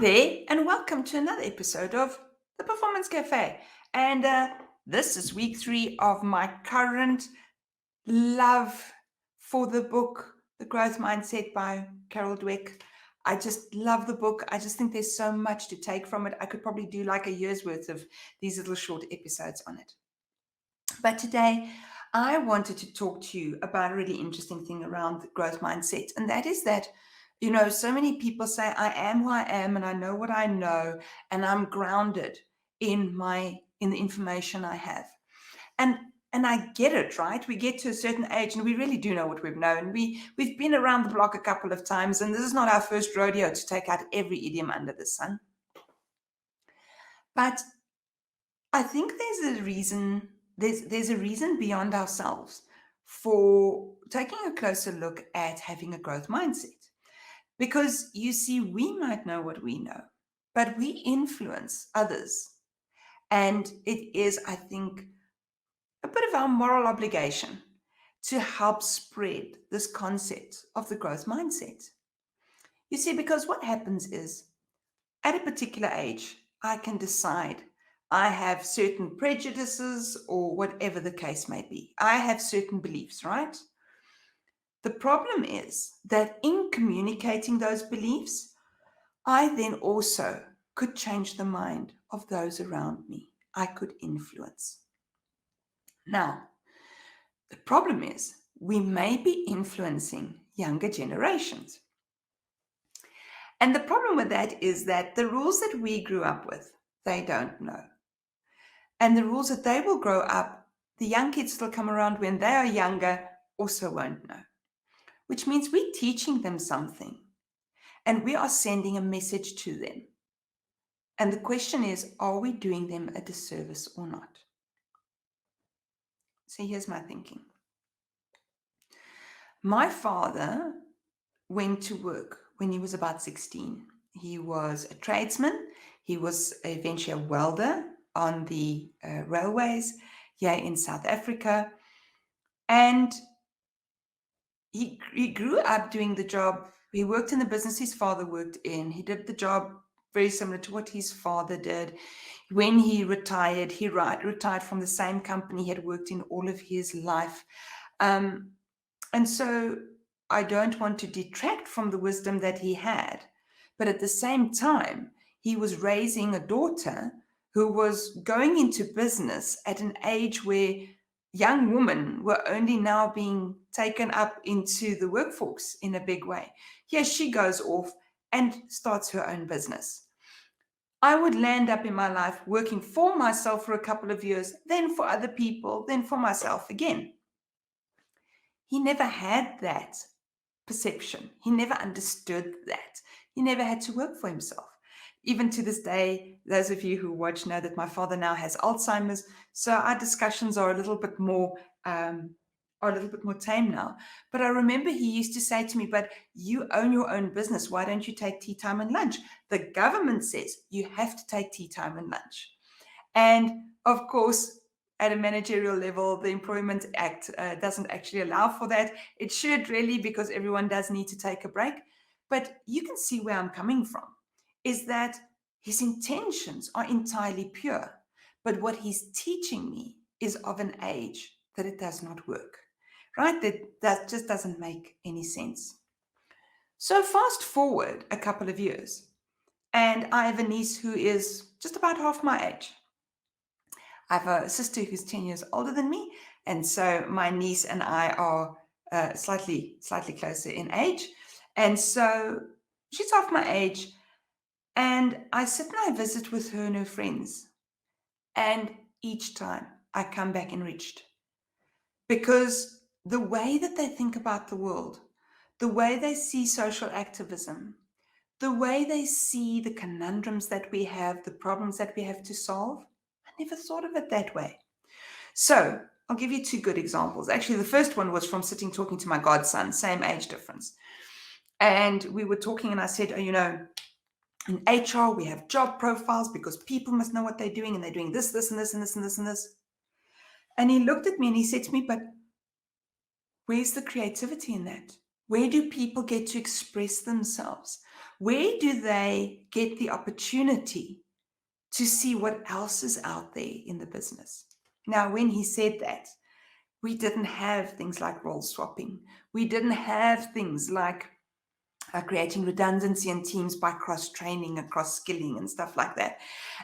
there, and welcome to another episode of the Performance Cafe. And this is week 3 of my current love for the book, The Growth Mindset by Carol Dweck. I just love the book. I just think there's so much to take from it. I could probably do like a year's worth of these little short episodes on it. But today, I wanted to talk to you about a really interesting thing around the growth mindset. And that is that, so many people say, I am who I am and I know what I know, and I'm grounded in the information I have. And I get it, right? We get to a certain age and we really do know what we've known. We've been around the block a couple of times, and this is not our first rodeo to take out every idiom under the sun. But I think there's a reason beyond ourselves for taking a closer look at having a growth mindset. Because you see, we might know what we know, but we influence others. And it is, I think, a bit of our moral obligation to help spread this concept of the growth mindset. You see, because what happens is, at a particular age, I can decide I have certain prejudices or whatever the case may be. I have certain beliefs, right? The problem is that in communicating those beliefs, I then also could change the mind of those around me. I could influence. Now, the problem is we may be influencing younger generations. And the problem with that is that the rules that we grew up with, they don't know. And the rules that they will grow up, the young kids still come around when they are younger, also won't know. Which means we're teaching them something and we are sending a message to them. And the question is, are we doing them a disservice or not? So here's my thinking. My father went to work when he was about 16. He was a tradesman. He was eventually a welder on the railways here in South Africa. And he grew up doing the job. He worked in the business his father worked in. He did the job very similar to what his father did. When he retired, he retired from the same company he had worked in all of his life. And so I don't want to detract from the wisdom that he had. But at the same time, he was raising a daughter who was going into business at an age where young women were only now being taken up into the workforce in a big way. Here she goes off and starts her own business. I would land up in my life working for myself for a couple of years, then for other people, then for myself again. He never had that perception. He never understood that. He never had to work for himself. Even to this day, those of you who watch know that my father now has Alzheimer's, so our discussions are a little bit more tame now. But I remember he used to say to me, "But you own your own business. Why don't you take tea time and lunch? The government says you have to take tea time and lunch." And of course, at a managerial level, the Employment Act doesn't actually allow for that. It should really, because everyone does need to take a break. But you can see where I'm coming from, is that his intentions are entirely pure. But what he's teaching me is of an age that it does not work, right? That just doesn't make any sense. So fast forward a couple of years, and I have a niece who is just about half my age. I have a sister who's 10 years older than me, and so my niece and I are slightly closer in age. And so she's half my age, and I sit and I visit with her and her friends. And each time I come back enriched, because the way that they think about the world, the way they see social activism, the way they see the conundrums that we have, the problems that we have to solve, I never thought of it that way. So I'll give you 2 good examples. Actually, the first one was from sitting talking to my godson, same age difference. And we were talking and I said, in HR, we have job profiles because people must know what they're doing, and they're doing this, this, and this, and this, and this, and this. And he looked at me and he said to me, "But where's the creativity in that? Where do people get to express themselves? Where do they get the opportunity to see what else is out there in the business? Now, when he said that, we didn't have things like role swapping. We didn't have things like creating redundancy in teams by cross training and cross skilling and stuff like that.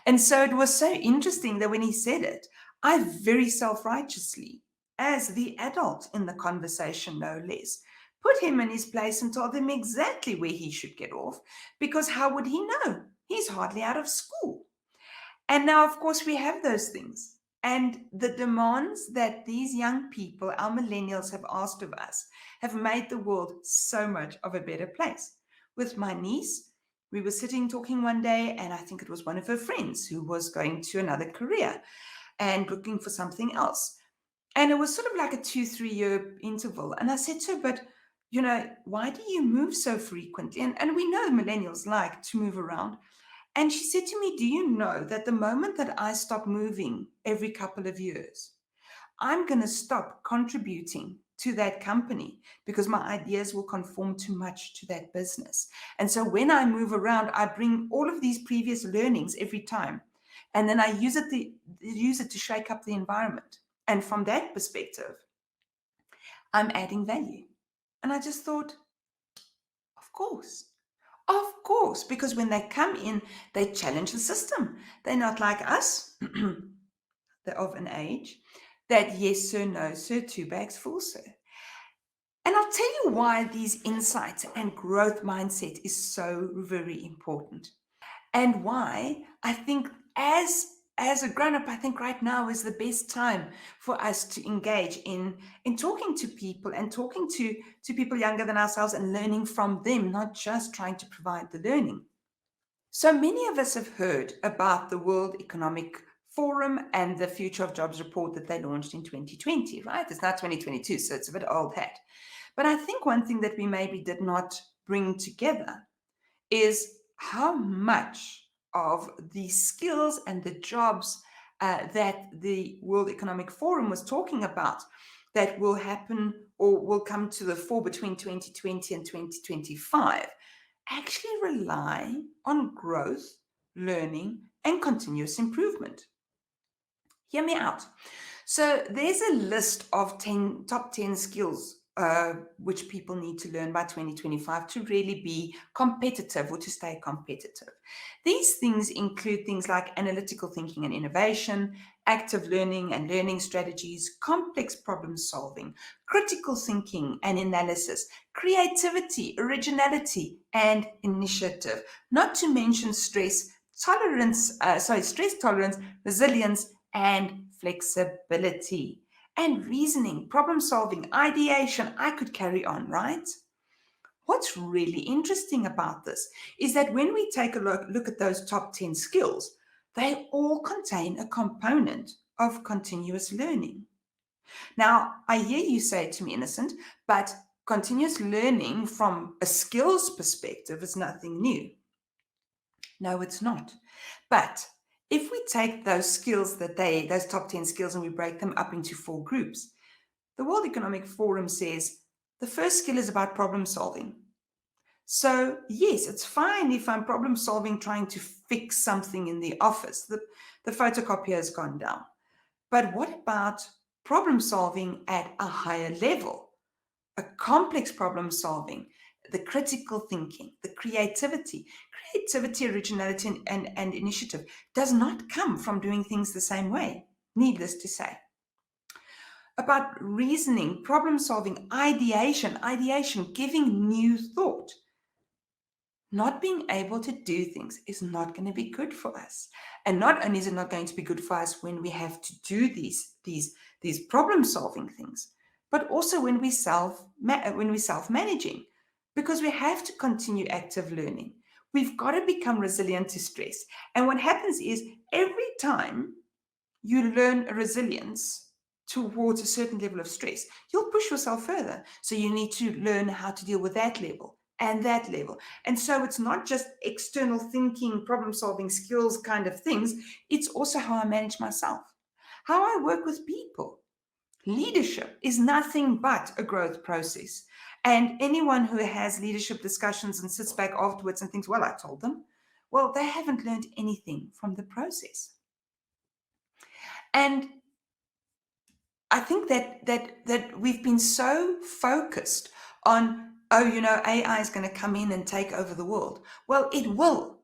And so it was so interesting that when he said it, I very self righteously, as the adult in the conversation, no less, put him in his place and told him exactly where he should get off, because how would he know? He's hardly out of school. And now, of course, we have those things. And the demands that these young people, our millennials, have asked of us have made the world so much of a better place. With my niece, we were sitting talking one day, and I think it was one of her friends who was going to another career and looking for something else. And it was sort of like a 2-3 year interval. And I said to her, but why do you move so frequently? And we know millennials like to move around. And she said to me, do you know that the moment that I stop moving every couple of years, I'm going to stop contributing to that company because my ideas will conform too much to that business. And so when I move around, I bring all of these previous learnings every time. And then I use it to shake up the environment. And from that perspective, I'm adding value. And I just thought, of course. Of course, because when they come in, they challenge the system. They're not like us, they're of an age that yes, sir, no, sir, 2 bags full, sir. And I'll tell you why these insights and growth mindset is so very important. And why I think as a grown-up, I think right now is the best time for us to engage in talking to people and talking to people younger than ourselves and learning from them, not just trying to provide the learning. So many of us have heard about the World Economic Forum and the Future of Jobs report that they launched in 2020, right? It's now 2022, so it's a bit old hat. But I think one thing that we maybe did not bring together is how much of the skills and the jobs that the World Economic Forum was talking about that will happen or will come to the fore between 2020 and 2025 actually rely on growth, learning, and continuous improvement. Hear me out. So there's a list of top 10 skills which people need to learn by 2025 to really be competitive or to stay competitive. These things include things like analytical thinking and innovation, active learning and learning strategies, complex problem solving, critical thinking and analysis, creativity, originality, and initiative. Not to mention stress tolerance, resilience, and flexibility. And reasoning, problem solving, ideation. I could carry on, right? What's really interesting about this is that when we take a look at those top 10 skills, they all contain a component of continuous learning. Now, I hear you say to me, Innocent, but continuous learning from a skills perspective is nothing new. No, it's not. But if we take those skills those top 10 skills, and we break them up into 4 groups, the World Economic Forum says the first skill is about problem solving. So, yes, it's fine if I'm problem solving trying to fix something in the office. The photocopier has gone down. But what about problem solving at a higher level? A complex problem solving, the critical thinking, the creativity, originality, and initiative does not come from doing things the same way, needless to say. About reasoning, problem solving, ideation, giving new thought. Not being able to do things is not going to be good for us. And not only is it not going to be good for us when we have to do these problem solving things, but also when we self-managing, because we have to continue active learning. We've got to become resilient to stress. And what happens is every time you learn resilience towards a certain level of stress, you'll push yourself further. So you need to learn how to deal with that level and that level. And so it's not just external thinking, problem solving skills kind of things. It's also how I manage myself, how I work with people. Leadership is nothing but a growth process. And anyone who has leadership discussions and sits back afterwards and thinks, well, I told them, well, they haven't learned anything from the process. And I think that we've been so focused on, oh, AI is going to come in and take over the world. Well, it will.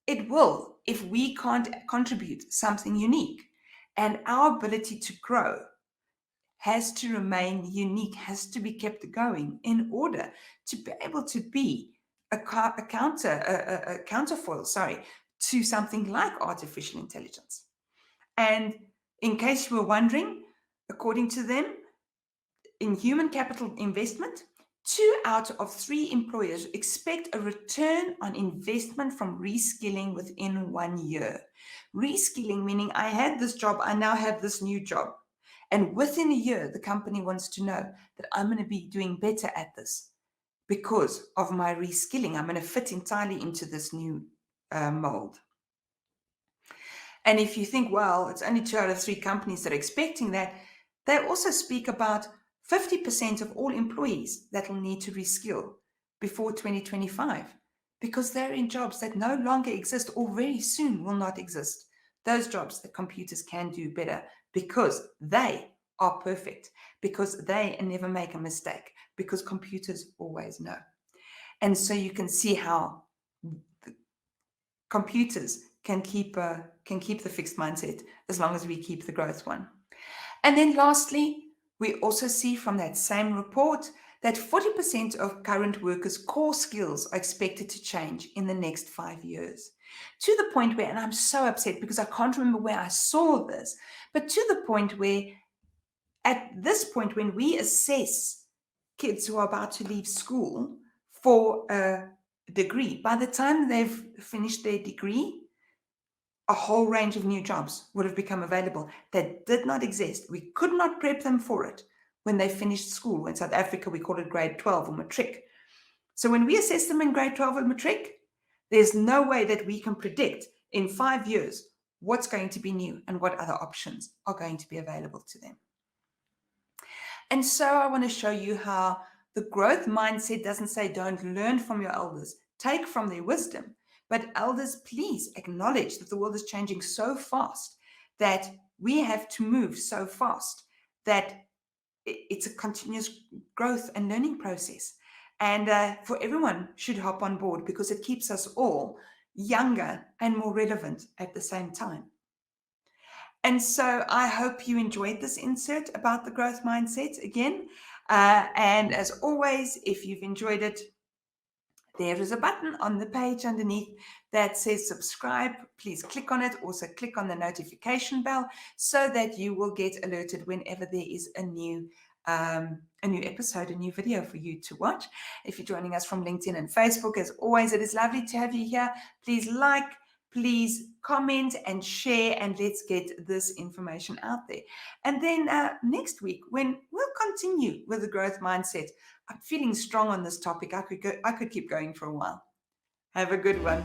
It will if we can't contribute something unique. And our ability to grow has to remain unique, has to be kept going in order to be able to be a counterfoil, to something like artificial intelligence. And in case you were wondering, according to them, in human capital investment, 2 out of 3 employers expect a return on investment from reskilling within 1 year. Reskilling meaning I had this job, I now have this new job. And within a year, the company wants to know that I'm going to be doing better at this because of my reskilling. I'm going to fit entirely into this new mold. And if you think, well, it's only 2 out of 3 companies that are expecting that, they also speak about 50% of all employees that will need to reskill before 2025 because they're in jobs that no longer exist or very soon will not exist. Those jobs that computers can do better because they are perfect, because they never make a mistake, because computers always know. And so you can see how computers can keep the fixed mindset as long as we keep the growth one. And then lastly, we also see from that same report that 40% of current workers' core skills are expected to change in the next 5 years. To the point where, and I'm so upset because I can't remember where I saw this, but to the point where at this point, when we assess kids who are about to leave school for a degree, by the time they've finished their degree, a whole range of new jobs would have become available that did not exist. We could not prep them for it when they finished school. In South Africa, we call it grade 12 or matric. So when we assess them in grade 12 or matric, there's no way that we can predict in 5 years what's going to be new and what other options are going to be available to them. And so I want to show you how the growth mindset doesn't say don't learn from your elders, take from their wisdom. But elders, please acknowledge that the world is changing so fast that we have to move so fast that it's a continuous growth and learning process. And for everyone should hop on board because it keeps us all younger and more relevant at the same time. And so I hope you enjoyed this insert about the growth mindset again. And as always, if you've enjoyed it, there is a button on the page underneath that says subscribe. Please click on it. Also click on the notification bell so that you will get alerted whenever there is a new episode, a new video for you to watch. If you're joining us from LinkedIn and Facebook, as always, it is lovely to have you here. Please like, please comment and share, and let's get this information out there. And then next week, when we'll continue with the growth mindset, I'm feeling strong on this topic. I could keep going for a while. Have a good one.